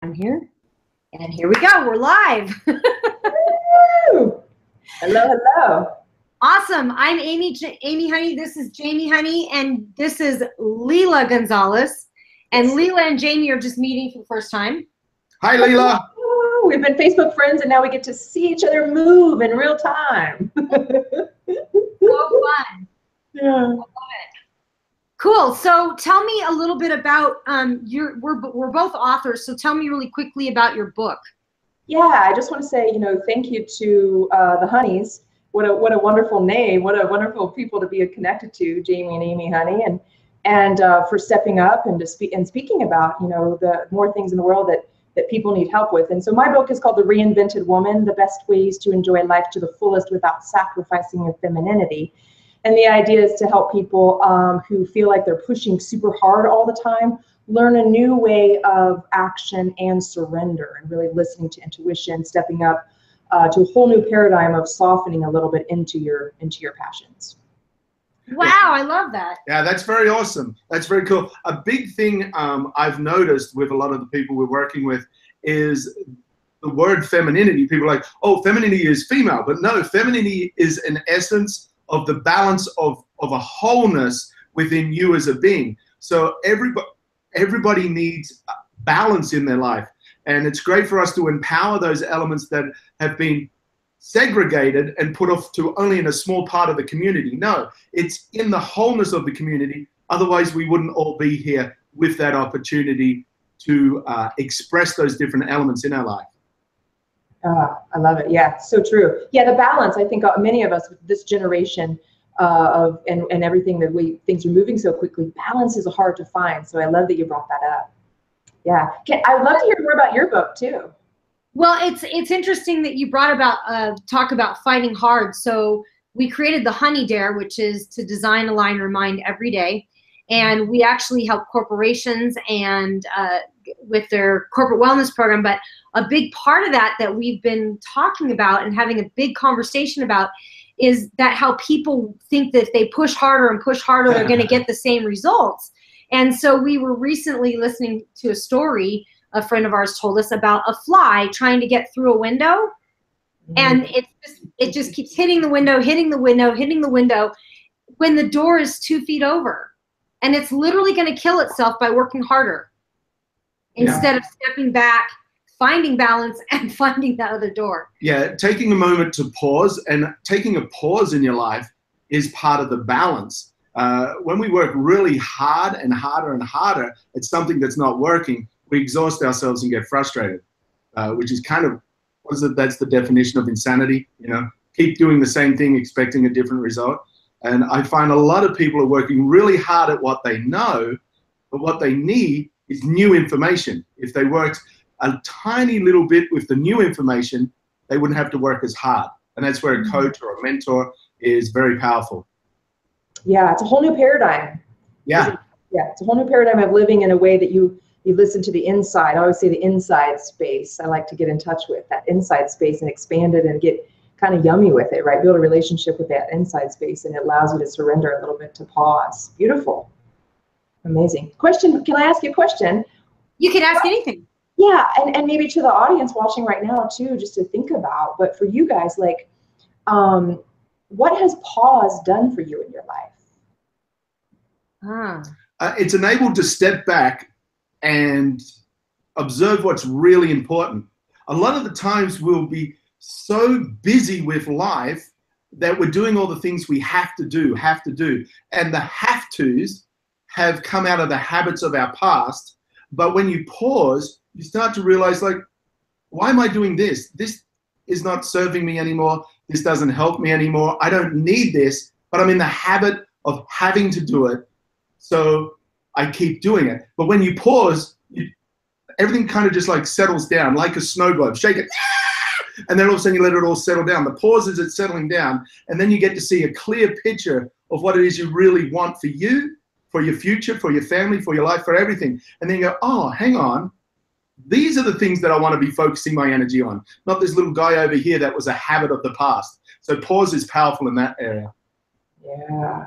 I'm here. And here we go. We're live. Hello, hello. Awesome. I'm Amy Honey. This is Jamie Honey. And this is Lila Gonzalez. And Lila and Jamie are just meeting for the first time. Hi, Lila. We've been Facebook friends, and now we get to see each other move in real time. So fun. Yeah. I love it. Cool. So tell me a little bit about we're both authors. So tell me really quickly about your book. Yeah, I just want to say, thank you to the Honeys. What a wonderful name. What a wonderful people to be connected to, Jamie and Amy Honey, and for stepping up and speaking about the more things in the world that people need help with. And so my book is called The Reinvented Woman: The Best Ways to Enjoy Life to the Fullest Without Sacrificing Your Femininity. And the idea is to help people who feel like they're pushing super hard all the time learn a new way of action and surrender, and really listening to intuition, stepping up to a whole new paradigm of softening a little bit into your passions. Wow, I love that. Yeah, that's very awesome. That's very cool. A big thing I've noticed with a lot of the people we're working with is the word femininity. People are like, oh, femininity is female. But no, femininity is an essence of the balance of a wholeness within you as a being. So everybody needs balance in their life. And it's great for us to empower those elements that have been segregated and put off to only in a small part of the community. No, it's in the wholeness of the community. Otherwise, we wouldn't all be here with that opportunity to express those different elements in our life. I love it. Yeah, so true. Yeah, the balance. I think many of us, this generation and everything things are moving so quickly. Balance is hard to find. So I love that you brought that up. Yeah, I'd love to hear more about your book too. Well, it's interesting that you brought about talk about fighting hard. So we created the Honey Dare, which is to design, align, remind every day. And we actually help corporations and with their corporate wellness program. But a big part of that we've been talking about and having a big conversation about is that how people think that if they push harder and push harder, they're going to get the same results. And so we were recently listening to a story a friend of ours told us about a fly trying to get through a window. And it just keeps hitting the window, hitting the window, hitting the window when the door is 2 feet over. And it's literally going to kill itself by working harder instead of stepping back, finding balance, and finding that other door. Yeah, taking a moment to pause, and taking a pause in your life is part of the balance. When we work really hard and harder and harder at something that's not working, we exhaust ourselves and get frustrated, which is kind of, that's the definition of insanity. Keep doing the same thing, expecting a different result. And I find a lot of people are working really hard at what they know, but what they need is new information. If they worked a tiny little bit with the new information, they wouldn't have to work as hard. And that's where a coach or a mentor is very powerful. Yeah, it's a whole new paradigm. Yeah. Yeah, it's a whole new paradigm of living in a way that you listen to the inside. I always say the inside space. I like to get in touch with that inside space and expand it and get kind of yummy with it, right? Build a relationship with that inside space, and it allows you to surrender a little bit, to pause. Beautiful. Amazing. Question, can I ask you a question? You can ask anything. Yeah, and maybe to the audience watching right now too, just to think about, but for you guys, like, what has pause done for you in your life? It's enabled to step back and observe what's really important. A lot of the times we'll be so busy with life that we're doing all the things we have to do. And the have-tos have come out of the habits of our past. But when you pause, you start to realize, like, why am I doing this? This is not serving me anymore. This doesn't help me anymore. I don't need this, but I'm in the habit of having to do it. So I keep doing it. But when you pause, everything kind of just like settles down like a snow globe. Shake it, and then all of a sudden you let it all settle down. The pause is it's settling down, and then you get to see a clear picture of what it is you really want for you, for your future, for your family, for your life, for everything. And then you go, oh, hang on. These are the things that I want to be focusing my energy on, not this little guy over here that was a habit of the past. So pause is powerful in that area. Yeah.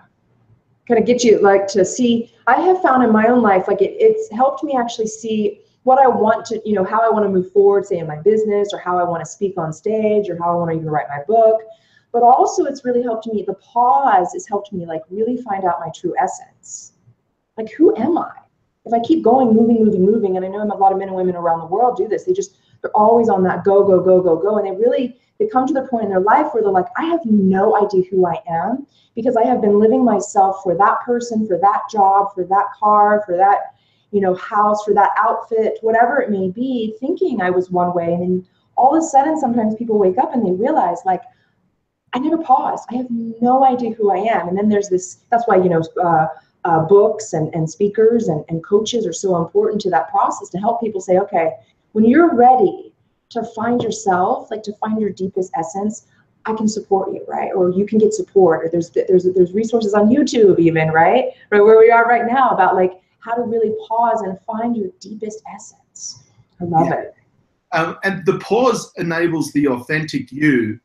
Kind of get you like to see, I have found in my own life, like it's helped me actually see what I want to, you know, how I want to move forward, say in my business, or how I want to speak on stage, or how I want to even write my book. But also it's really helped me, the pause has helped me like really find out my true essence. Like, who am I? If I keep going, moving, and I know a lot of men and women around the world do this, they're always on that go, and they come to the point in their life where they're like, I have no idea who I am, because I have been living myself for that person, for that job, for that car, for that, you know, house, for that outfit, whatever it may be, thinking I was one way. And then all of a sudden, sometimes people wake up and they realize, like, I never paused. I have no idea who I am. And then there's this, that's why, you know, books and speakers and coaches are so important to that process, to help people say, okay, when you're ready to find yourself, like to find your deepest essence, I can support you, right? Or you can get support, or there's resources on YouTube even, right where we are right now, about like how to really pause and find your deepest essence. I love it. And the pause enables the authentic you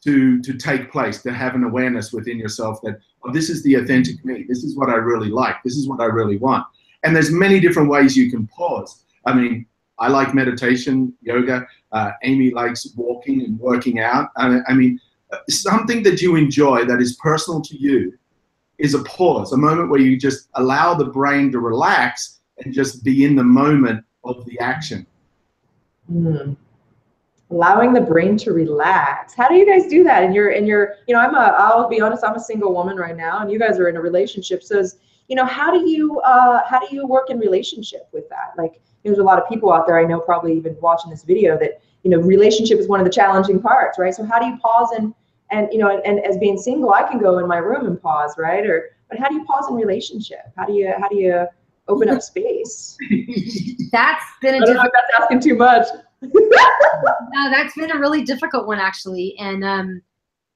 to take place, to have an awareness within yourself that, oh, this is the authentic me. This is what I really like. This is what I really want. And there's many different ways you can pause. I mean, I like meditation, yoga. Amy likes walking and working out. I mean, something that you enjoy that is personal to you is a pause, a moment where you just allow the brain to relax and just be in the moment of the action. Allowing the brain to relax. How do you guys do that? And you know, I'll be honest, I'm a single woman right now, and you guys are in a relationship. So, you know, how do you work in relationship with that? Like, there's a lot of people out there, I know, probably even watching this video, that, you know, relationship is one of the challenging parts, right? So how do you pause and you know, and as being single, I can go in my room and pause, right? But how do you pause in relationship? How do you open up space? That's been I don't know if that's asking too much. No, that's been a really difficult one, actually. And,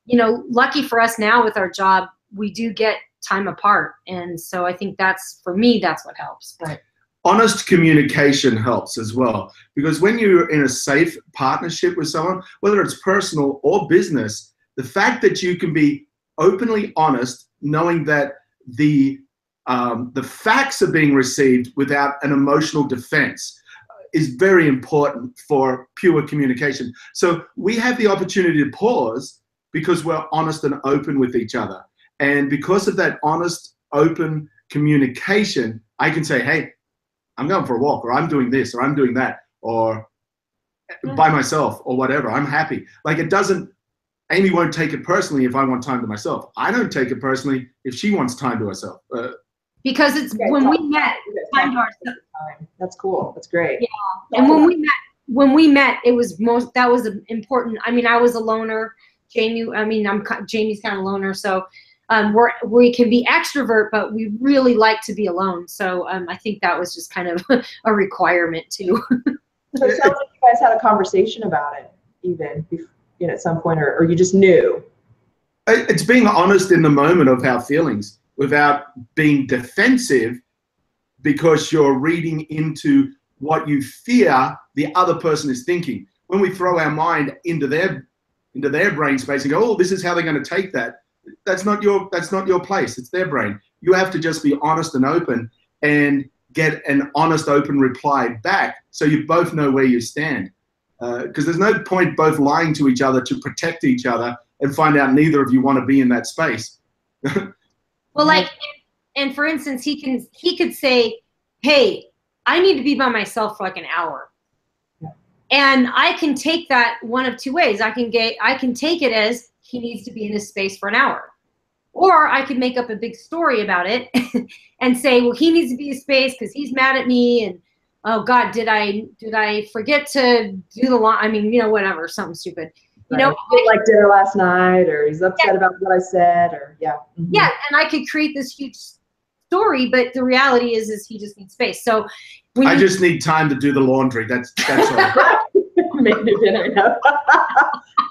you know, lucky for us now with our job, we do get time apart. And so I think that's, for me, that's what helps. But honest communication helps as well, because when you're in a safe partnership with someone, whether it's personal or business, the fact that you can be openly honest, knowing that the facts are being received without an emotional defense, is very important for pure communication. So we have the opportunity to pause because we're honest and open with each other. And because of that honest, open communication, I can say, hey, I'm going for a walk, or I'm doing this, or I'm doing that, or by myself, or whatever. I'm happy. Like, it doesn't, Amy won't take it personally if I want time to myself. I don't take it personally if she wants time to herself. Because it's when we met, time to ourselves. That's cool. That's great. Yeah. And when we met, it was that was important. I mean, I was a loner. Jamie's kind of loner. So we can be extrovert, but we really like to be alone. So I think that was just kind of a requirement too. So it sounds like you guys had a conversation about it, even, you know, at some point, or you just knew. It's being honest in the moment of our feelings without being defensive, because you're reading into what you fear the other person is thinking. When we throw our mind into their brain space and go, oh, this is how they're going to take that. That's not your place. It's their brain. You have to just be honest and open and get an honest, open reply back, so you both know where you stand. Because there's no point both lying to each other to protect each other and find out neither of you want to be in that space. Well, like, and for instance, he could say, hey, I need to be by myself for like an hour. Yeah. And I can take that one of two ways. I can take it as he needs to be in his space for an hour. Or I could make up a big story about it and say, well, he needs to be in space because he's mad at me, and oh God, did I forget to do the line? I mean, you know, whatever, something stupid. You know, he like dinner last night, or he's upset about what I said, or yeah. Mm-hmm. Yeah, and I could create this huge story, but the reality is he just needs space. So I just need time to do the laundry. That's all. Maybe dinner.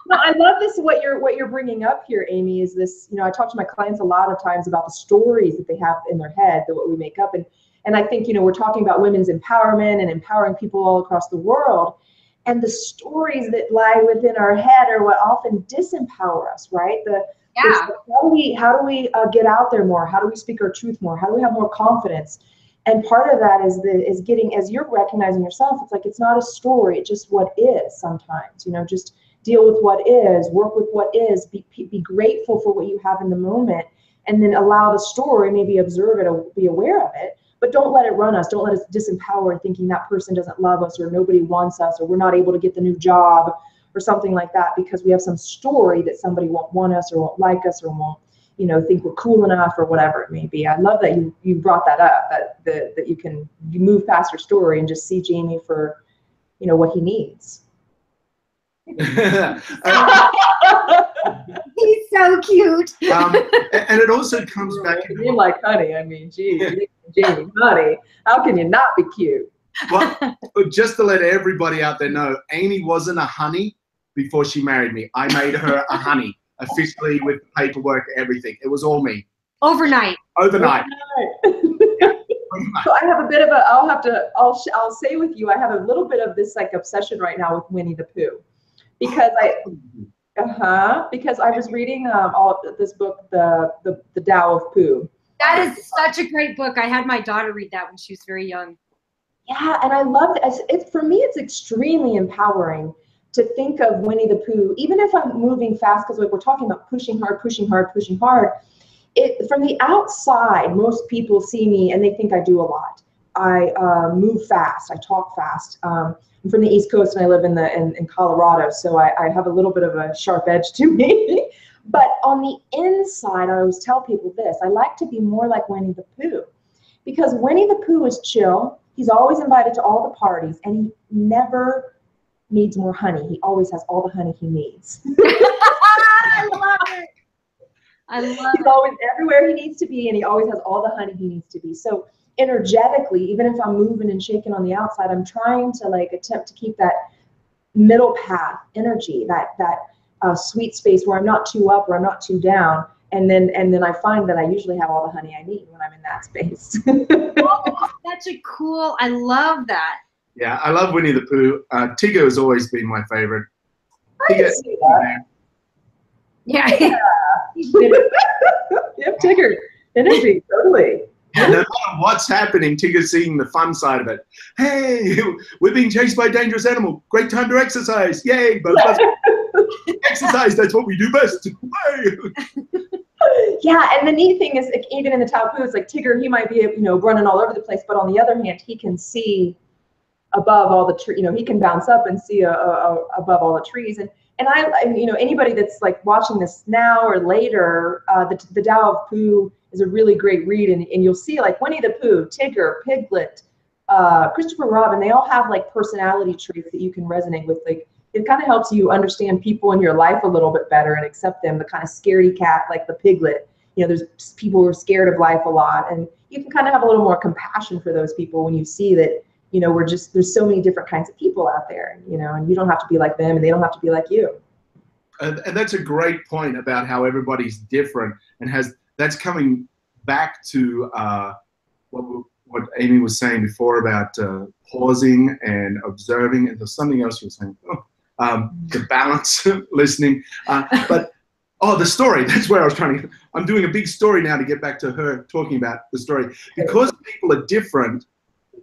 No, I love this. What you're bringing up here, Amy, is this. You know, I talk to my clients a lot of times about the stories that they have in their head, that what we make up, and I think, you know, we're talking about women's empowerment and empowering people all across the world. And the stories that lie within our head are what often disempower us, right? How do we get out there more? How do we speak our truth more? How do we have more confidence? And part of that is getting, as you're recognizing yourself, it's like, it's not a story, it's just what is sometimes, you know, just deal with what is, work with what is, be grateful for what you have in the moment, and then allow the story, maybe observe it or be aware of it, but don't let it run us. Don't let us disempower thinking that person doesn't love us or nobody wants us or we're not able to get the new job or something like that because we have some story that somebody won't want us or won't like us or won't, you know, think we're cool enough or whatever it may be. I love that you brought that up, that you move past your story and just see Jamie for, you know, what he needs. He's so cute. And it also comes back. You're like, honey, I mean, geez, Jamie, honey, how can you not be cute? Well, just to let everybody out there know, Amy wasn't a honey before she married me. I made her a honey. Officially with paperwork, everything. It was all me. Overnight. Overnight. So I have a bit of a, I'll say with you, I have a little bit of this like obsession right now with Winnie the Pooh. Because because I was reading this book, the Tao of Pooh. That is such a great book. I had my daughter read that when she was very young. Yeah, and I loved it. It's for me, it's extremely empowering to think of Winnie the Pooh, even if I'm moving fast, because like we're talking about pushing hard, pushing hard, pushing hard. From the outside, most people see me and they think I do a lot. I move fast, I talk fast. I'm from the East Coast and I live in Colorado, so I have a little bit of a sharp edge to me. But on the inside, I always tell people this: I like to be more like Winnie the Pooh, because Winnie the Pooh is chill. He's always invited to all the parties, and he never needs more honey. He always has all the honey he needs. I love it. He's always everywhere he needs to be, and he always has all the honey he needs to be. So energetically, even if I'm moving and shaking on the outside, I'm trying to like attempt to keep that middle path energy, that sweet space where I'm not too up or I'm not too down. And then I find that I usually have all the honey I need when I'm in that space. Oh, such a cool, I love that. Yeah, I love Winnie the Pooh. Tigger has always been my favorite. I can see that. Yeah. Yep, Tigger. Energy, totally. No matter what's happening, Tigger's seeing the fun side of it. Hey, we're being chased by a dangerous animal. Great time to exercise. Yay. Both of us. Exercise, that's what we do best. Yeah, and the neat thing is, like, even in the Tao Pooh, it's like Tigger, he might be, you know, running all over the place, but on the other hand, he can see above all the trees. You know, he can bounce up and see above all the trees. And I, you know, anybody that's like watching this now or later, the Tao of Pooh is a really great read, and you'll see like Winnie the Pooh, Tigger, Piglet, Christopher Robin, they all have like personality traits that you can resonate with. Like, it kind of helps you understand people in your life a little bit better and accept them. The kind of scaredy cat, like the Piglet, you know, there's people who are scared of life a lot, and you can kind of have a little more compassion for those people when you see that, you know, there's so many different kinds of people out there, you know, and you don't have to be like them and they don't have to be like you. And that's a great point about how everybody's different, and that's coming back to what Amy was saying before about pausing and observing, and there's something else you were saying. The balance, listening, but the story. That's where I was trying to. I'm doing a big story now to get back to her talking about the story, because people are different.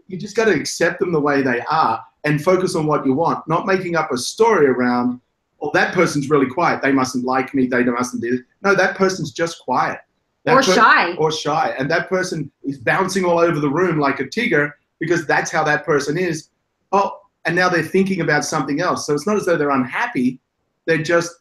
You just got to accept them the way they are and focus on what you want, not making up a story around, oh, that person's really quiet, they mustn't like me, they mustn't do this. No, that person's just quiet. Or shy. And that person is bouncing all over the room like a Tigger because that's how that person is. Oh, and now they're thinking about something else. So it's not as though they're unhappy. They're just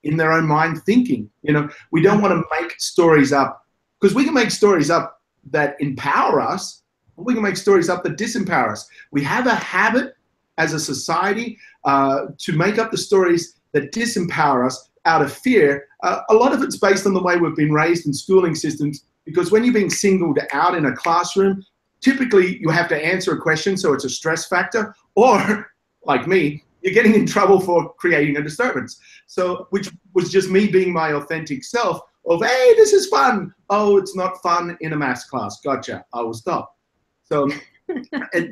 in their own mind thinking. You know, we don't want to make stories up, because we can make stories up that empower us, or we can make stories up that disempower us. We have a habit as a society to make up the stories that disempower us out of fear. A lot of it's based on the way we've been raised in schooling systems, because when you're being singled out in a classroom, typically you have to answer a question, so it's a stress factor, or like me, you're getting in trouble for creating a disturbance. So, which was just me being my authentic self of, hey, this is fun. Oh, it's not fun in a maths class. Gotcha. I will stop. So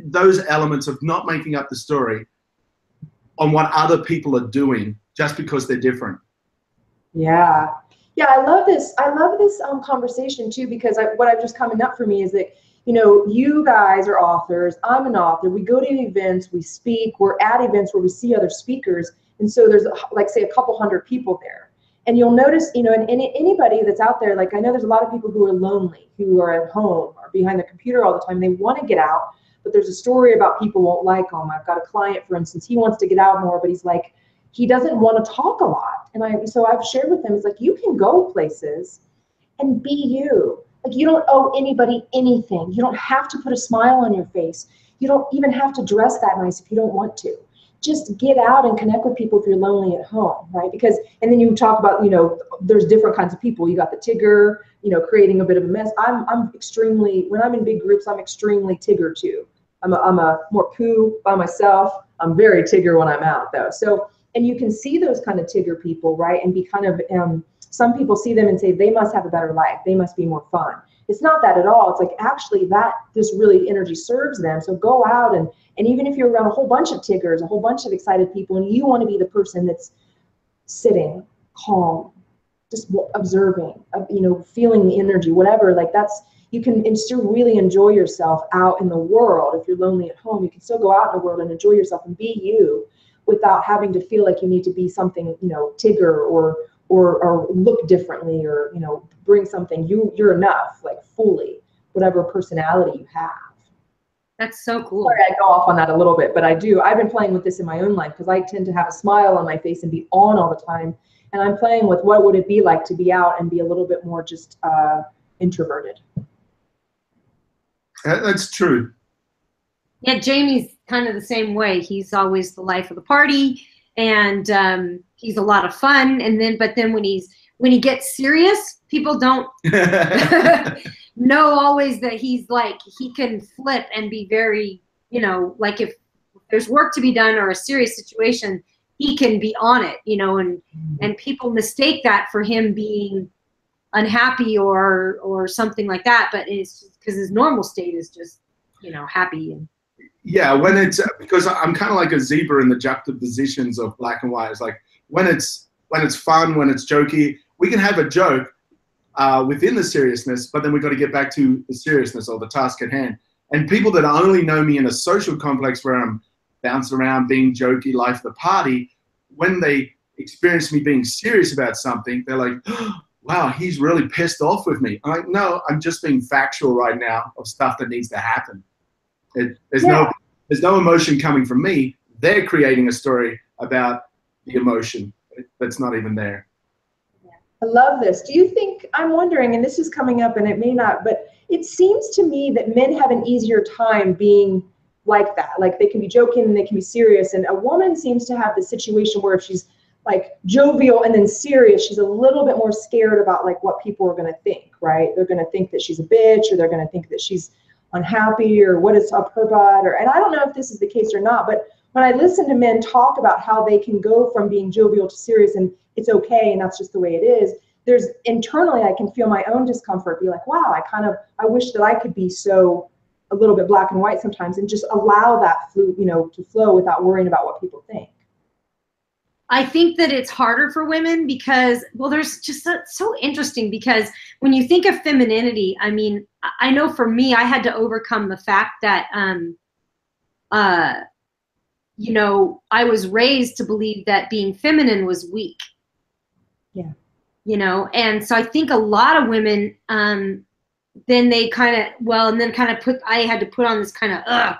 those elements of not making up the story on what other people are doing just because they're different. Yeah, I love this. I love this conversation too, because what I've just coming up for me is that, you know, you guys are authors, I'm an author, we go to events, we speak, we're at events where we see other speakers, and so there's like say a couple hundred people there. And you'll notice, you know, and anybody that's out there, like I know there's a lot of people who are lonely, who are at home or behind the computer all the time, they want to get out, but there's a story about people won't like them. I've got a client, for instance, he wants to get out more, but he's like, he doesn't want to talk a lot. And so I've shared with him, it's like, you can go places and be you. Like, you don't owe anybody anything. You don't have to put a smile on your face. You don't even have to dress that nice if you don't want to. Just get out and connect with people if you're lonely at home, right? Because, and then you talk about, you know, there's different kinds of people. You got the Tigger, you know, creating a bit of a mess. I'm extremely, when I'm in big groups, I'm extremely Tigger too. I'm a more Pooh by myself. I'm very Tigger when I'm out though. So, and you can see those kind of Tigger people, right? And be kind of, some people see them and say, they must have a better life. They must be more fun. It's not that at all. It's like, actually this really energy serves them. So go out and even if you're around a whole bunch of Tiggers, a whole bunch of excited people, and you want to be the person that's sitting calm, just observing, you know, feeling the energy, whatever, like you can still really enjoy yourself out in the world. If you're lonely at home, you can still go out in the world and enjoy yourself and be you without having to feel like you need to be something, you know, Tigger or look differently, or, you know, bring something. You're enough, like fully, whatever personality you have. That's so cool. Sorry, I go off on that a little bit, but I've been playing with this in my own life because I tend to have a smile on my face and be on all the time. And I'm playing with what would it be like to be out and be a little bit more just introverted. That's true. Yeah, Jamie's kind of the same way. He's always the life of the party, and he's a lot of fun. But then when he gets serious, people don't know always that he's like, he can flip and be very, you know, like if there's work to be done or a serious situation, he can be on it, you know, and people mistake that for him being unhappy or something like that. But it's just because his normal state is just, you know, happy. And yeah, when it's, because I'm kind of like a zebra in the juxtapositions of black and white. It's like when it's fun, when it's jokey, we can have a joke within the seriousness, but then we've got to get back to the seriousness or the task at hand. And people that only know me in a social complex where I'm bouncing around, being jokey, life of the party, when they experience me being serious about something, they're like, oh, wow, he's really pissed off with me. I'm like, no, I'm just being factual right now of stuff that needs to happen. There's no emotion coming from me. They're creating a story about the emotion that's not even there. I love this. Do you think, I'm wondering, and this is coming up and it may not, but it seems to me that men have an easier time being like that. Like they can be joking and they can be serious. And a woman seems to have the situation where if she's like jovial and then serious, she's a little bit more scared about like what people are going to think, right? They're going to think that she's a bitch, or they're going to think that she's unhappy, or what is up her butt, and I don't know if this is the case or not, but when I listen to men talk about how they can go from being jovial to serious and it's okay and that's just the way it is, there's internally I can feel my own discomfort, be like, wow, I wish that I could be so a little bit black and white sometimes and just allow that to flow without worrying about what people think. I think that it's harder for women because, well, there's just so interesting because when you think of femininity, I mean, I know for me, I had to overcome the fact that, you know, I was raised to believe that being feminine was weak. Yeah. You know, and so I think a lot of women, then they kind of, I had to put on this kind of,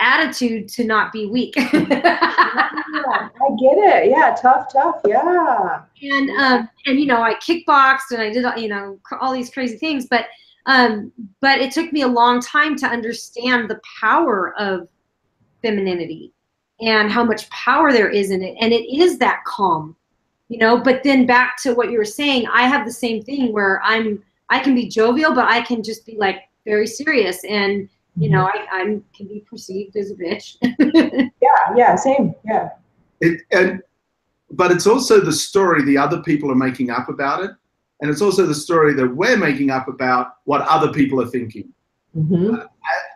attitude to not be weak. Yeah, I get it. Yeah, tough. Yeah. And you know, I kickboxed and I did, you know, all these crazy things, but it took me a long time to understand the power of femininity and how much power there is in it. And it is that calm, you know. But then back to what you were saying, I have the same thing where I can be jovial, but I can just be like very serious, and you know, I can be perceived as a bitch. yeah, same, yeah. But it's also the story the other people are making up about it, and it's also the story that we're making up about what other people are thinking.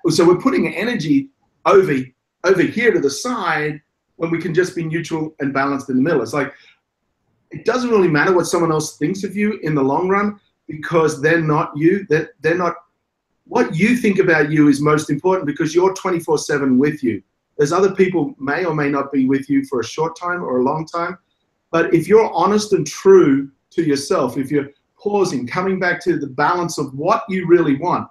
So we're putting energy over here to the side when we can just be neutral and balanced in the middle. It's like, it doesn't really matter what someone else thinks of you in the long run, because they're not you. They're not what you think about you is most important, because you're 24/7 with you. There's other people may or may not be with you for a short time or a long time. But if you're honest and true to yourself, if you're pausing, coming back to the balance of what you really want,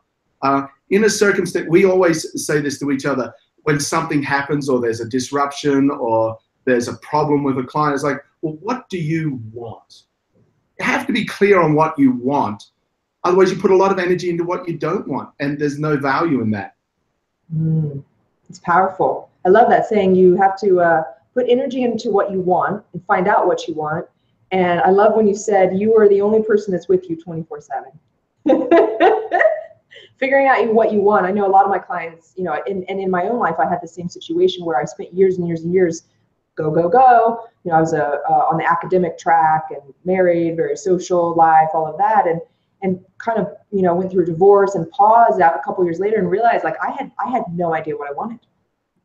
in a circumstance, we always say this to each other, when something happens or there's a disruption or there's a problem with a client, it's like, well, what do you want? You have to be clear on what you want. Otherwise, you put a lot of energy into what you don't want, and there's no value in that. It's powerful. I love that saying. You have to put energy into what you want and find out what you want. And I love when you said you are the only person that's with you 24/7. Figuring out what you want. I know a lot of my clients, you know, and in my own life, I had the same situation where I spent years and years and years go, go, go. You know, I was on the academic track and married, very social life, all of that. And kind of, you know, went through a divorce and paused out a couple years later and realized like I had no idea what I wanted.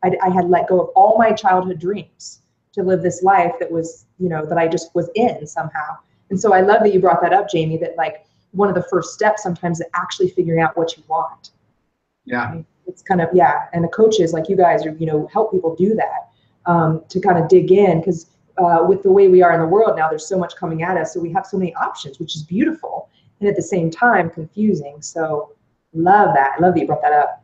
I had let go of all my childhood dreams to live this life that was, you know, that I just was in somehow. And so I love that you brought that up, Jamie, that like one of the first steps sometimes is actually figuring out what you want. Yeah. Right? It's kind of, yeah. And the coaches like you guys are, you know, help people do that, to kind of dig in, because with the way we are in the world now, there's so much coming at us. So we have so many options, which is beautiful. And at the same time, confusing. So love that. I love that you brought that up.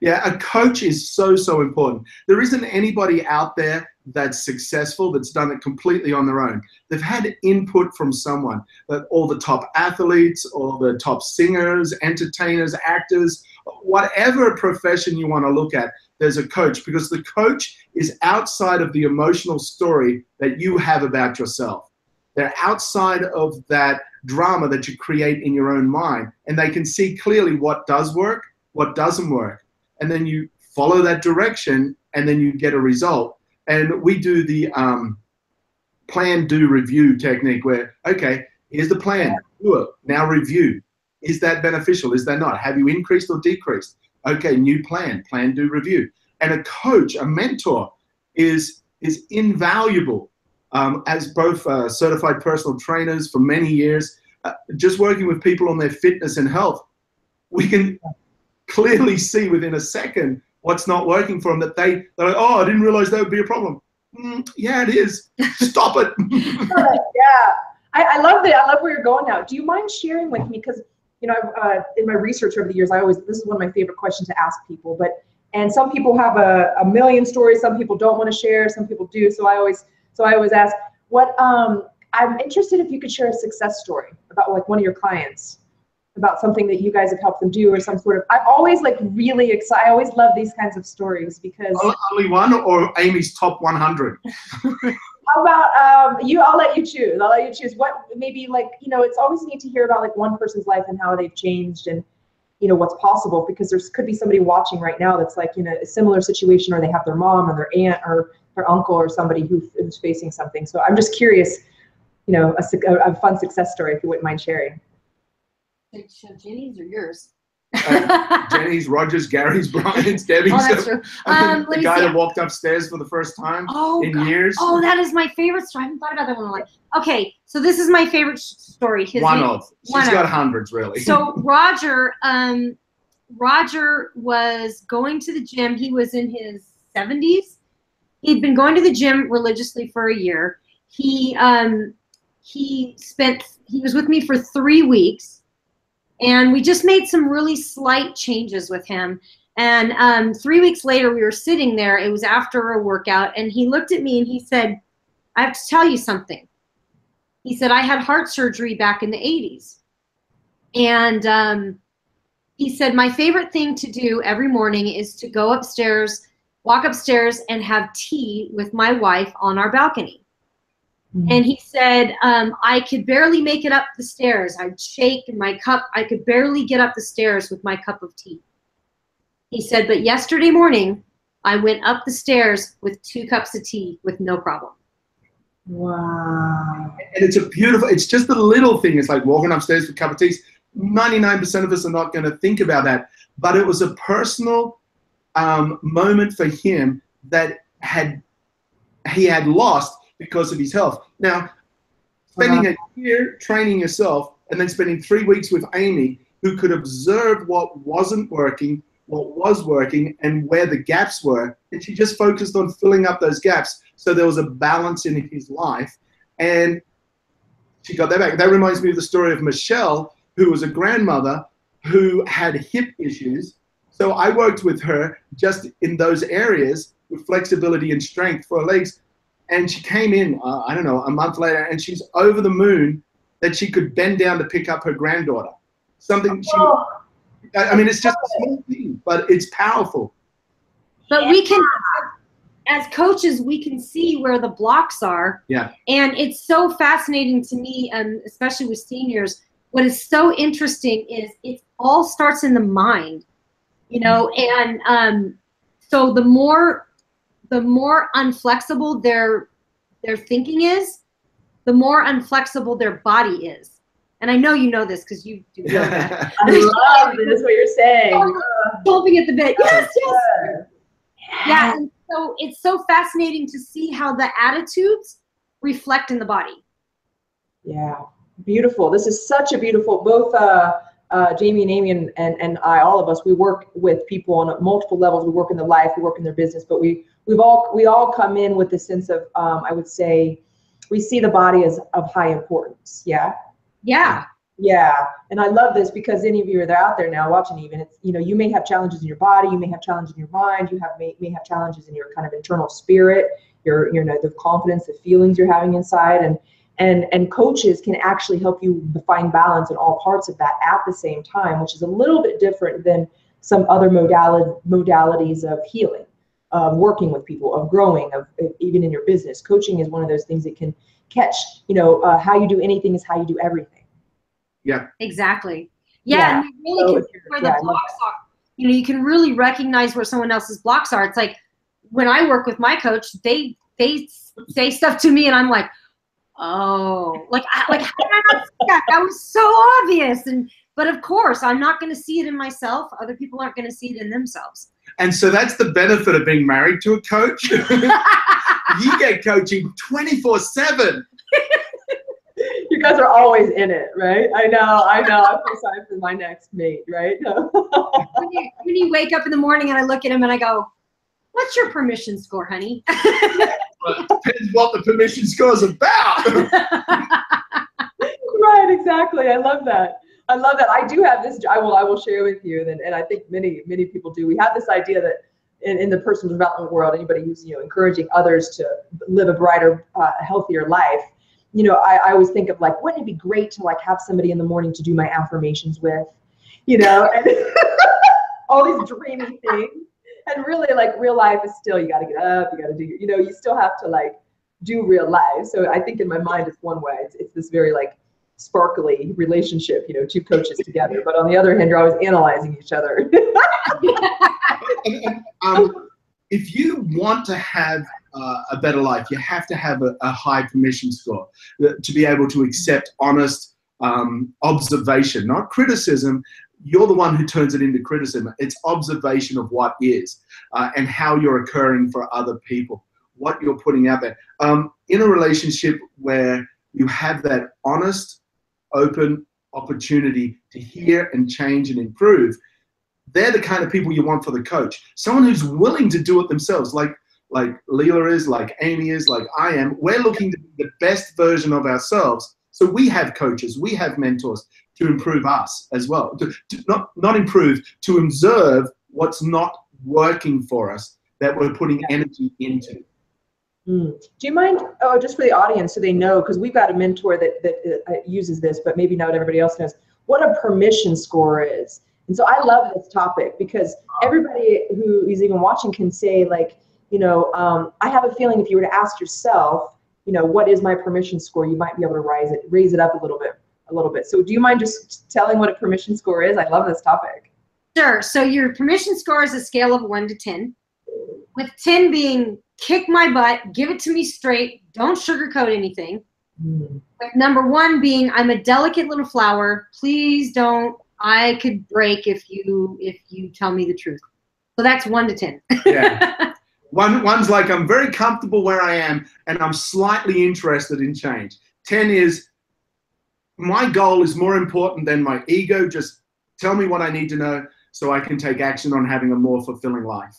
Yeah, a coach is so, so important. There isn't anybody out there that's successful that's done it completely on their own. They've had input from someone. That all the top athletes, all the top singers, entertainers, actors, whatever profession you want to look at, there's a coach, because the coach is outside of the emotional story that you have about yourself. They're outside of that drama that you create in your own mind, and they can see clearly what does work, what doesn't work. And then you follow that direction, and then you get a result. And we do the plan, do, review technique where, okay, here's the plan, do it, now review. Is that beneficial? Is that not? Have you increased or decreased? Okay, new plan, plan, do, review. And a coach, a mentor is invaluable. As both certified personal trainers for many years, just working with people on their fitness and health, we can clearly see within a second what's not working for them, that they're like, oh, I didn't realize that would be a problem. Yeah, it is. Stop it. Yeah, I love that. I love where you're going now. Do you mind sharing with me? Because, you know, in my research over the years, this is one of my favorite questions to ask people, and some people have a million stories. Some people don't want to share. Some people do. So I always ask, I'm interested if you could share a success story about like one of your clients, about something that you guys have helped them do, or some sort of, I'm always like really excited. I always love these kinds of stories because. Only one, or Amy's top 100? How about you? I'll let you choose. What, maybe, like, you know, it's always neat to hear about like one person's life and how they've changed, and you know what's possible, because there could be somebody watching right now that's like, you know, a similar situation, or they have their mom or their aunt or their uncle or somebody who's facing something. So I'm just curious, you know, a fun success story, if you wouldn't mind sharing. Jenny's or yours? Jenny's, Roger's, Gary's, Brian's, Debbie's. Oh, that's true. The guy that walked upstairs for the first time in years. Oh, that is my favorite story. I haven't thought about that one in a while. Okay, so this is my favorite story. She's got hundreds, really. So Roger was going to the gym. He was in his 70s. He'd been going to the gym religiously for a year. He was with me for 3 weeks. And we just made some really slight changes with him. And 3 weeks later, we were sitting there. It was after a workout. And he looked at me and he said, I have to tell you something. He said, I had heart surgery back in the 80s. And he said, my favorite thing to do every morning is to go upstairs, walk upstairs, and have tea with my wife on our balcony. And he said, I could barely make it up the stairs. I'd shake in my cup. I could barely get up the stairs with my cup of tea. He said, but yesterday morning, I went up the stairs with 2 cups of tea with no problem. Wow. And it's just the little thing. It's like walking upstairs with a cup of tea. 99% of us are not going to think about that. But it was a personal moment for him that he had lost because of his health. Now, spending a year training yourself and then spending 3 weeks with Amy who could observe what wasn't working, what was working, and where the gaps were. And she just focused on filling up those gaps so there was a balance in his life. And she got that back. That reminds me of the story of Michelle, who was a grandmother who had hip issues. So I worked with her just in those areas with flexibility and strength for her legs. And she came in, I don't know, a month later, and she's over the moon that she could bend down to pick up her granddaughter. Something she, I mean, it's just a small thing, but it's powerful. But we can, as coaches, we can see where the blocks are. Yeah. And it's so fascinating to me, especially with seniors. What is so interesting is it all starts in the mind, you know, and so the more unflexible their thinking is, the more unflexible their body is. And I know you know this because you do yoga. I love this, what you're saying. Chomping at the bit. Yes, yes. Yeah, and so it's so fascinating to see how the attitudes reflect in the body. Yeah, beautiful. This is such a beautiful, both Jamie and Amy and I, all of us, we work with people on multiple levels. We work in their life, we work in their business, but we all come in with the sense of, I would say, we see the body as of high importance. Yeah. Yeah. Yeah. And I love this because any of you that are out there now watching, even, it's, you know, you may have challenges in your body, you may have challenges in your mind, you may have challenges in your kind of internal spirit, your, you know, the confidence, the feelings you're having inside, and coaches can actually help you find balance in all parts of that at the same time, which is a little bit different than some other modalities of healing, of working with people, of growing, of even in your business. Coaching is one of those things that can catch, you know, how you do anything is how you do everything. Yeah. Exactly. Yeah. And you really can see where the blocks are. You know, you can really recognize where someone else's blocks are. It's like when I work with my coach, they say stuff to me and I'm like, oh, like how did I not see that? That was so obvious. But of course, I'm not going to see it in myself. Other people aren't going to see it in themselves. And so that's the benefit of being married to a coach. You get coaching 24/7. You guys are always in it, right? I know. I feel sorry for my next mate, right? when you wake up in the morning and I look at him and I go, what's your permission score, honey? Well, it depends what the permission score is about. Right, exactly. I love that. I do have this, I will share with you, and I think many people do. We have this idea that in the personal development world, anybody who's, you know, encouraging others to live a brighter, healthier life, you know, I always think of like, wouldn't it be great to like have somebody in the morning to do my affirmations with, you know, and all these dreamy things. And really, like, real life is still, you got to get up, you got to do, you know, you still have to like do real life. So I think in my mind, it's one way. It's this very like sparkly relationship, you know, two coaches together. But on the other hand, you're always analyzing each other. If you want to have a better life, you have to have a high permission score to be able to accept honest observation, not criticism. You're the one who turns it into criticism. It's observation of what is and how you're occurring for other people, what you're putting out there. In a relationship where you have that honest, open opportunity to hear and change and improve, they're the kind of people you want for the coach. Someone who's willing to do it themselves, like Lila is, like Amy is, like I am. We're looking to be the best version of ourselves. So we have coaches, we have mentors to improve us as well. To not improve, to observe what's not working for us that we're putting energy into. Do you mind, just for the audience so they know, because we've got a mentor that uses this, but maybe not everybody else knows, what a permission score is. And so I love this topic because everybody who is even watching can say, like, you know, I have a feeling if you were to ask yourself, you know, what is my permission score, you might be able to raise it up a little bit. So do you mind just telling what a permission score is? I love this topic. Sure. So your permission score is a scale of 1 to 10, with 10 being kick my butt, give it to me straight, don't sugarcoat anything. With number 1 being I'm a delicate little flower, please don't, I could break if you tell me the truth. So that's 1 to 10. Yeah. One's like, I'm very comfortable where I am and I'm slightly interested in change. 10 is, my goal is more important than my ego just Tell me what I need to know so I can take action on having a more fulfilling life.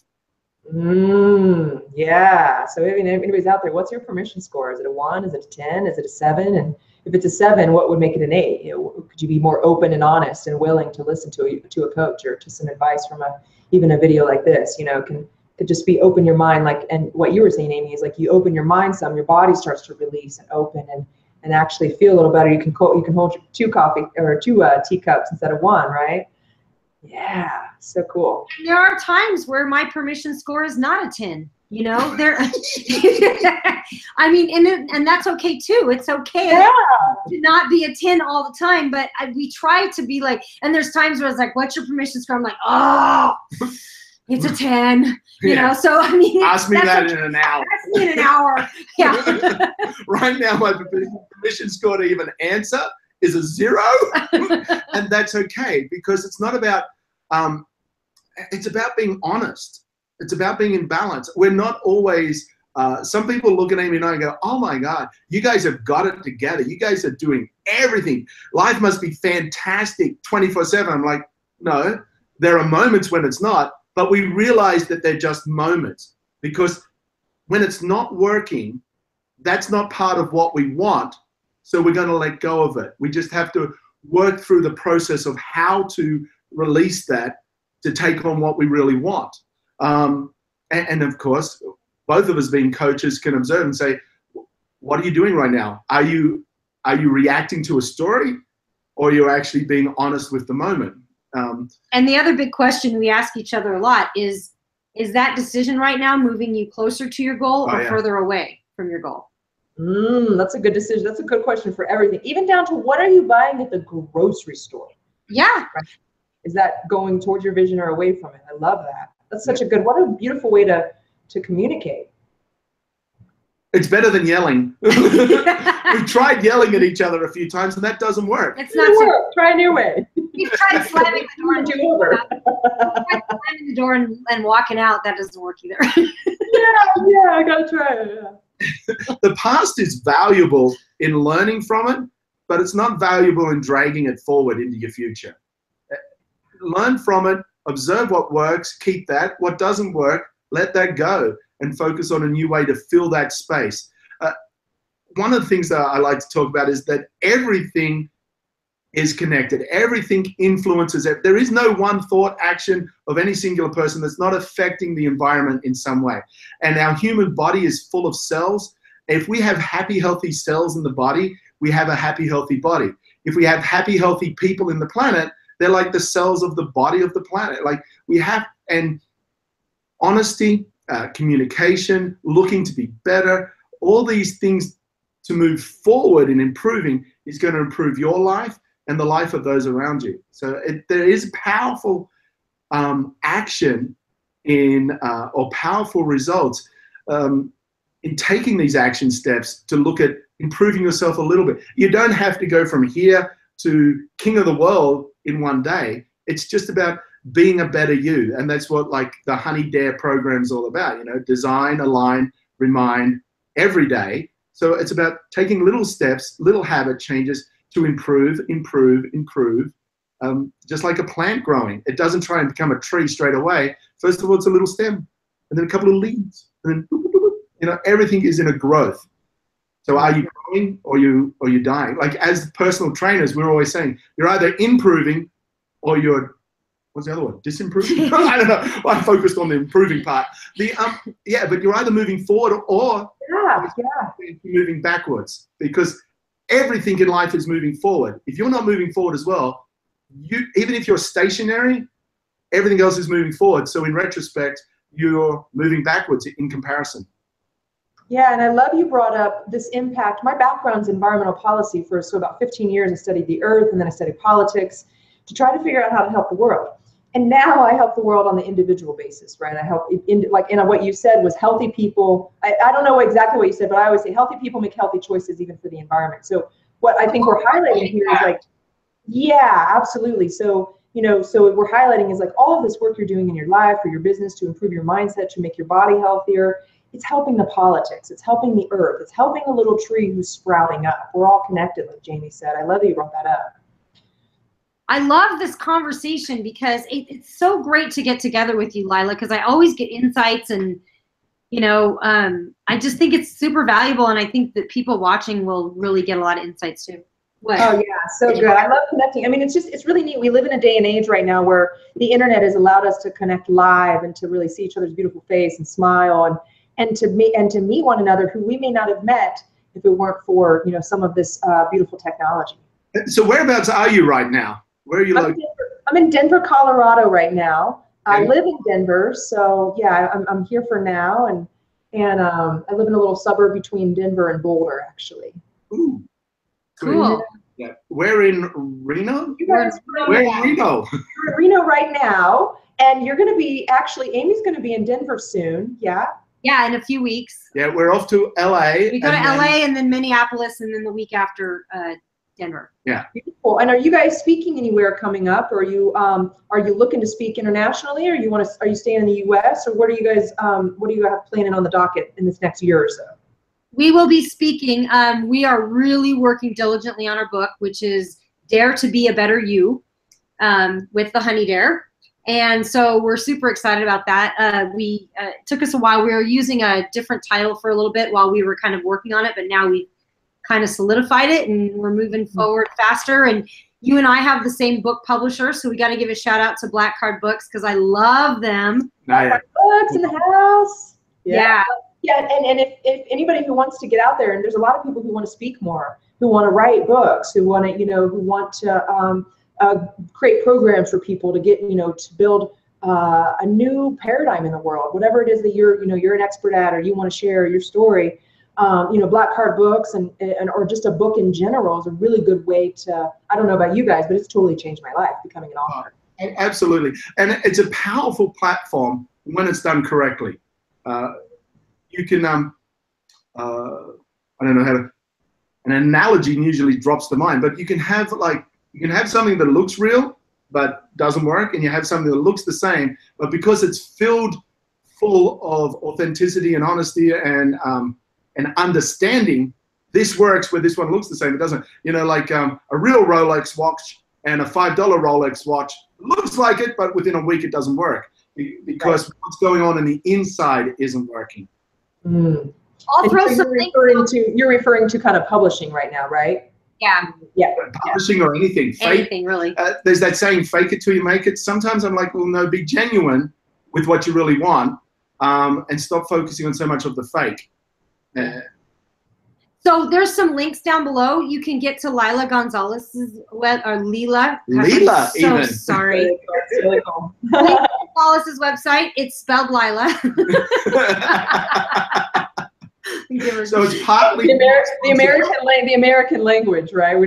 Yeah. So if anybody's out there, what's your permission score? Is it a 1? Is it a 10? Is it a 7? And if it's a 7, what would make it an 8? You know, could you be more open and honest and willing to listen to a coach or to some advice from even a video like this? You know, could just be open your mind, like, and what you were saying, Amy, is like you open your mind some, your body starts to release and open and actually feel a little better. You can hold your 2 teacups instead of 1, right? Yeah, so cool. There are times where my permission score is not a 10. You know, I mean, and that's okay too. It's okay to not be a 10 all the time, but we try to be like, and there's times where it's like, what's your permission score? I'm like, oh, it's a 10, you know? So, I mean, ask me that in an hour. Ask me in an hour. Yeah. Right now, my permission score to even answer is a 0. And that's okay, because it's not about, it's about being honest. It's about being in balance. We're not always, some people look at Amy and I and go, oh my God, you guys have got it together. You guys are doing everything. Life must be fantastic 24/7. I'm like, no, there are moments when it's not, but we realize that they're just moments, because when it's not working, that's not part of what we want. So we're going to let go of it. We just have to work through the process of how to release that to take on what we really want. And of course, both of us being coaches can observe and say, what are you doing right now? Are you reacting to a story, or are you actually being honest with the moment? And the other big question we ask each other a lot is that decision right now moving you closer to your goal or further away from your goal? That's a good decision. That's a good question for everything, even down to what are you buying at the grocery store? Yeah. Right? Is that going towards your vision or away from it? I love that. That's such a good, what a beautiful way to communicate. It's better than yelling. We've tried yelling at each other a few times, and that doesn't work. It's not so. Try a new way. We've tried slamming the door and slamming the door and walking out. That doesn't work either. yeah, I gotta try it. Yeah. The past is valuable in learning from it, but it's not valuable in dragging it forward into your future. Learn from it, observe what works, keep that. What doesn't work, let that go and focus on a new way to fill that space. One of the things that I like to talk about is that everything is connected. Everything influences it. There is no one thought, action of any singular person that's not affecting the environment in some way. And our human body is full of cells. If we have happy, healthy cells in the body, we have a happy, healthy body. If we have happy, healthy people in the planet, they're like the cells of the body of the planet. Like we have, and honesty, communication, looking to be better, all these things to move forward in improving is going to improve your life and the life of those around you. So there is powerful action in, or powerful results in taking these action steps to look at improving yourself a little bit. You don't have to go from here to king of the world in one day. It's just about being a better you. And that's what like the Honey Dare program is all about, you know, design, align, remind every day. So it's about taking little steps, little habit changes to improve, just like a plant growing. It doesn't try and become a tree straight away. First of all, it's a little stem, and then a couple of leaves, and then, you know, everything is in a growth. So are you growing or you dying? Like as personal trainers, we're always saying you're either improving or you're, what's the other one? Disimproving? I don't know. I focused on the improving part. Yeah, but you're either moving forward or moving backwards, because everything in life is moving forward. If you're not moving forward as well, even if you're stationary, everything else is moving forward. So in retrospect, you're moving backwards in comparison. Yeah, and I love you brought up this impact. My background's environmental policy so about 15 years. I studied the earth, and then I studied politics to try to figure out how to help the world. And now I help the world on the individual basis, right? I help, what you said was healthy people. I don't know exactly what you said, but I always say healthy people make healthy choices even for the environment. So what I think we're highlighting here is like, yeah, absolutely. So, you know, so what we're highlighting is like all of this work you're doing in your life or your business to improve your mindset, to make your body healthier. It's helping the politics. It's helping the earth. It's helping a little tree who's sprouting up. We're all connected, like Jamie said. I love that you brought that up. I love this conversation because it's so great to get together with you, Lila, because I always get insights and, you know, I just think it's super valuable, and I think that people watching will really get a lot of insights too. What? Oh yeah, so good. I love connecting. I mean, it's really neat. We live in a day and age right now where the internet has allowed us to connect live and to really see each other's beautiful face and smile and to meet one another who we may not have met if it weren't for, you know, some of this beautiful technology. So whereabouts are you right now? Where are you located? I'm in Denver, Colorado right now. I live in Denver, so yeah, I'm here for now, and I live in a little suburb between Denver and Boulder, actually. Ooh. Cool. Yeah. We're in Reno? We're in Reno. We're in Reno right now, and you're going to be, actually, Amy's going to be in Denver soon, yeah? Yeah, in a few weeks. Yeah, we're off to LA. We go to LA and then Minneapolis, and then the week after Denver. Yeah. Beautiful. And are you guys speaking anywhere coming up? Or are you looking to speak internationally, or are you staying in the US, or what do you have planning on the docket in this next year or so? We will be speaking. We are really working diligently on our book, which is Dare to Be a Better You, with the Honey Dare. And so we're super excited about that. It took us a while. We were using a different title for a little bit while we were kind of working on it, but now we've kind of solidified it and we're moving forward faster. And you and I have the same book publisher, so we got to give a shout out to Black Card Books because I love them. Black Card Books in the house. Yeah. Yeah, and if anybody who wants to get out there, and there's a lot of people who want to speak more, who want to write books, who want to create programs for people to get, to build a new paradigm in the world, whatever it is that you're an expert at, or you want to share your story. Black Card Books or just a book in general is a really good way to, I don't know about you guys, but it's totally changed my life becoming an author. Absolutely. And it's a powerful platform when it's done correctly. You can, I don't know how to, an analogy usually drops to mind, but you can have something that looks real, but doesn't work. And you have something that looks the same, but because it's full of authenticity and honesty and understanding, this works where this one looks the same. It doesn't, a real Rolex watch and a $5 Rolex watch looks like it, but within a week it doesn't work because what's going on in the inside isn't working. Mm. I'll throw You're referring to kind of publishing right now, right? Yeah. Yeah. Publishing or anything. Anything, really. There's that saying, fake it till you make it. Sometimes I'm like, well, no, be genuine with what you really want, and stop focusing on so much of the fake. So there's some links down below. You can get to Lila Gonzalez's Lila. Lila, I'm so sorry. Really cool. Lila Gonzalez's website. It's spelled Lila. So it's partly the American language, right?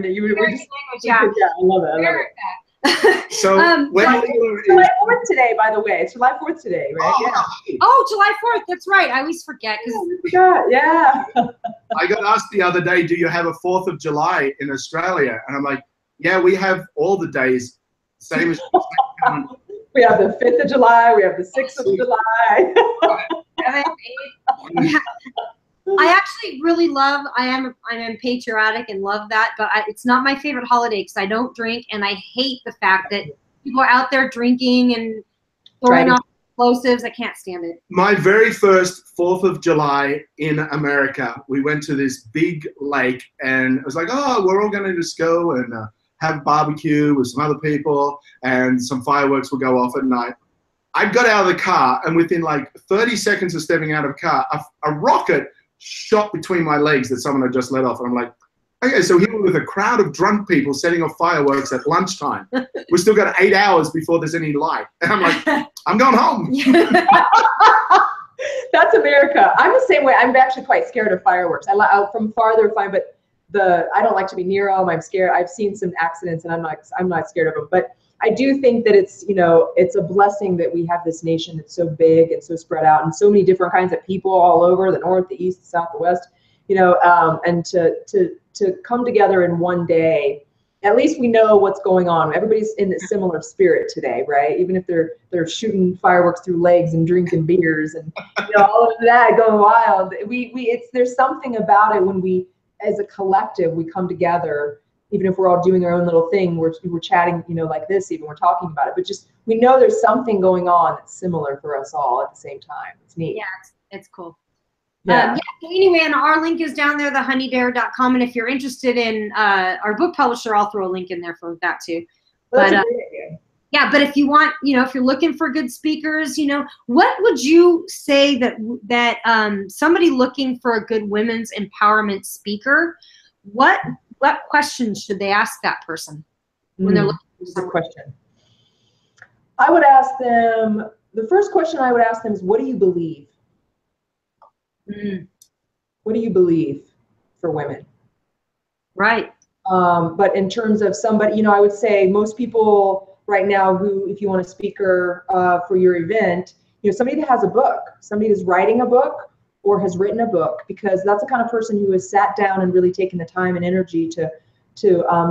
Yeah, I love it. So July 4th today, by the way. It's July 4th today, right? Oh, July 4th. That's right. I always forget. Yeah. I got asked the other day, do you have a 4th of July in Australia? And I'm like, yeah, we have all the days, same as we have the 5th of July. We have the 6th of July. I actually really love, I'm patriotic and love that, but it's not my favorite holiday because I don't drink, and I hate the fact that people are out there drinking and throwing off explosives. I can't stand it. My very first 4th of July in America, we went to this big lake, and it was like, oh, we're all going to just go and have barbecue with some other people, and some fireworks will go off at night. I got out of the car, and within like 30 seconds of stepping out of the car, a rocket shot between my legs that someone had just let off. And I'm like, okay, so here we're with a crowd of drunk people setting off fireworks at lunchtime. We've still got 8 hours before there's any light. And I'm like, I'm going home. That's America. I'm the same way. I'm actually quite scared of fireworks. From farther, fine, but I don't like to be near them. I'm scared. I've seen some accidents, and I'm not scared of them. But I do think that it's a blessing that we have this nation that's so big and so spread out, and so many different kinds of people all over the north, the east, the south, the west, and to come together in one day. At least we know what's going on. Everybody's in a similar spirit today, right? Even if they're shooting fireworks through legs and drinking beers and all of that going wild. There's something about it when we, as a collective, we come together even if we're all doing our own little thing, we're chatting, you know, like this, even we're talking about it, but just, we know there's something going on that's similar for us all at the same time. It's neat. Yeah, it's cool. Yeah. So anyway, and our link is down there, thehoneydare.com. And if you're interested in our book publisher, I'll throw a link in there for that too. Well, that's but, a great idea. Yeah, but if you want, you know, if you're looking for good speakers, you know, what would you say that somebody looking for a good women's empowerment speaker, what questions should they ask that person when they're looking for someone? Good question. I would ask them, the first question I would ask them is, what do you believe? What do you believe for women? Right. But in terms of somebody, you know, I would say most people right now who, if you want a speaker for your event, you know, somebody that has a book, somebody that's writing a book or has written a book, because that's the kind of person who has sat down and really taken the time and energy to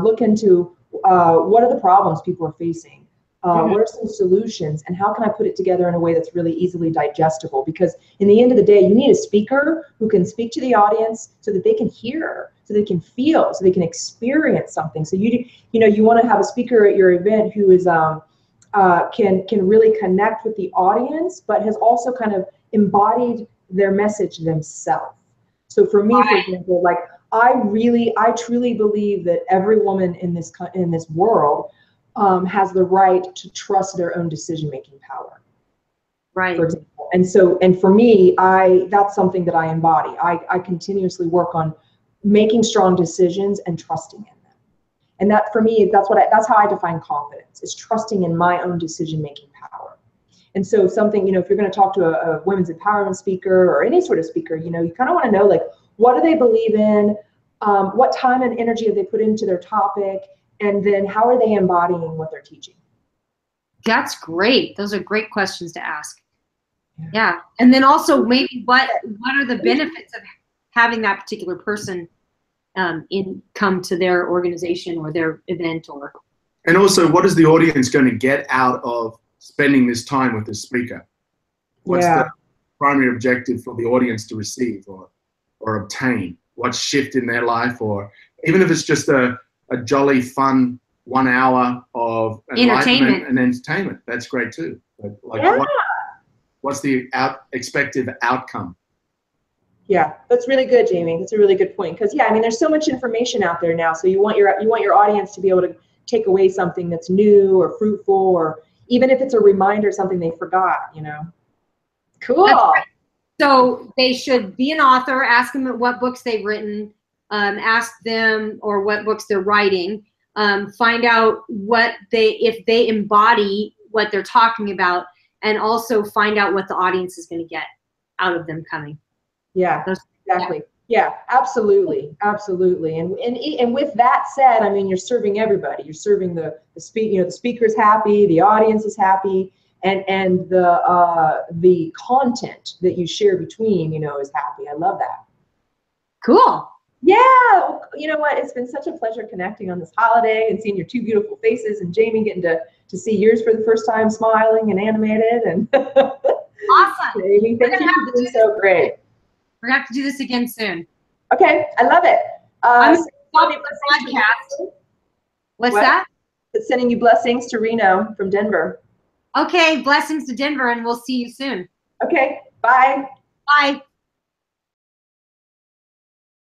look into what are the problems people are facing. What are some solutions, and how can I put it together in a way that's really easily digestible? Because in the end of the day, you need a speaker who can speak to the audience so that they can hear, so they can feel, so they can experience something. So you know, you want to have a speaker at your event who is can really connect with the audience, but has also kind of embodied their message themselves. So for me, for example, like I truly believe that every woman in this world has the right to trust their own decision-making power. Right. For example. And for me, that's something that I embody. I continuously work on making strong decisions and trusting in them. And that, for me, that's how I define confidence, is trusting in my own decision-making power. And so something, you know, if you're going to talk to a women's empowerment speaker or any sort of speaker, you know, you kind of want to know, like, what do they believe in? What time and energy have they put into their topic? And then how are they embodying what they're teaching? That's great. Those are great questions to ask. Yeah. And then also maybe what are the benefits of having that particular person come to their organization or their event? And also, what is the audience going to get out of spending this time with the speaker? What's the primary objective for the audience to receive or obtain? What shift in their life, or even if it's just a jolly fun 1 hour of enlightenment and entertainment, that's great too. But like, what's the expected outcome? Yeah, that's really good, Jamie. That's a really good point. Because I mean, there's so much information out there now. So you want your audience to be able to take away something that's new or fruitful, or even if it's a reminder, something they forgot. You know. Cool. Right. So they should be an author. Ask them what books they've written. Ask them or what books they're writing. Find out if they embody what they're talking about, and also find out what the audience is going to get out of them coming. Yeah, exactly. Yeah, absolutely, absolutely. And with that said, I mean, you're serving everybody. You're serving the speaker's happy, the audience is happy, and the content that you share between, you know, is happy. I love that. Cool. Yeah, you know what? It's been such a pleasure connecting on this holiday and seeing your two beautiful faces, and Jamie getting to see yours for the first time, smiling and animated. And awesome. Jamie, thank you for being so great. We're gonna have to do this again soon. Okay, I love it. I'm stopping the podcast. What's that? It's sending you blessings to Reno from Denver. Okay, blessings to Denver, and we'll see you soon. Okay, bye. Bye.